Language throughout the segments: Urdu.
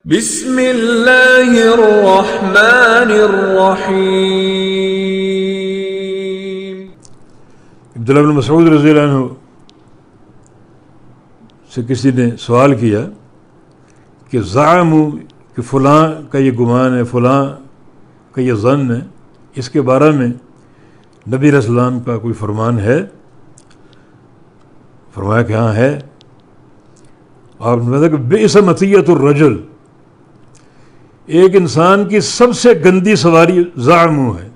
بسم اللہ الرحمن الرحیم۔ عبداللہ بن مسعود رضی اللہ عنہ سے کسی نے سوال کیا کہ زعموا کہ فلاں کا یہ گمان ہے، فلاں کا یہ ظن ہے، اس کے بارے میں نبی علیہ السلام کا کوئی فرمان ہے؟ فرمایا کہ ہاں ہے۔ آپ نے بتایا کہ بئس مطیۃ الرجل، ایک انسان کی سب سے گندی سواری زعموا ہے،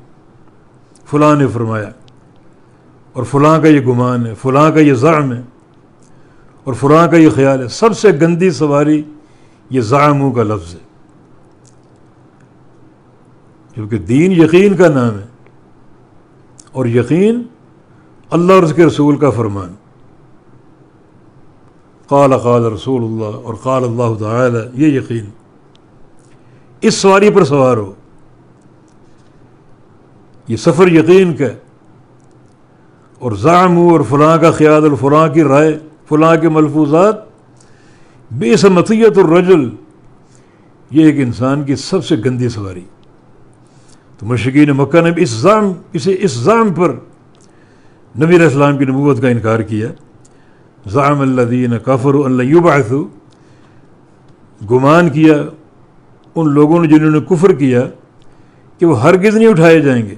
فلاں نے فرمایا، اور فلاں کا یہ گمان ہے، فلاں کا یہ زعم ہے، اور فلاں کا یہ خیال ہے۔ سب سے گندی سواری یہ زعموا کا لفظ ہے، کیونکہ دین یقین کا نام ہے، اور یقین اللہ اور اس کے رسول کا فرمان۔ قال رسول اللہ اور قال اللہ تعالی، یہ یقین، اس سواری پر سوار ہو۔ یہ سفر یقین کا ہے، اور زعموا اور فلاں کا خیال اور فلاں کی رائے، فلاں کے ملفوظات، بئس مطیۃ الرجل، یہ ایک انسان کی سب سے گندی سواری۔ تو مشرکین مکہ نے اس زعم پر نبی علیہ السلام کی نبوت کا انکار کیا۔ زعم الذین کفروا ان لن یبعثوا، گمان کیا ان لوگوں نے جنہوں نے کفر کیا کہ وہ ہرگز نہیں اٹھائے جائیں گے۔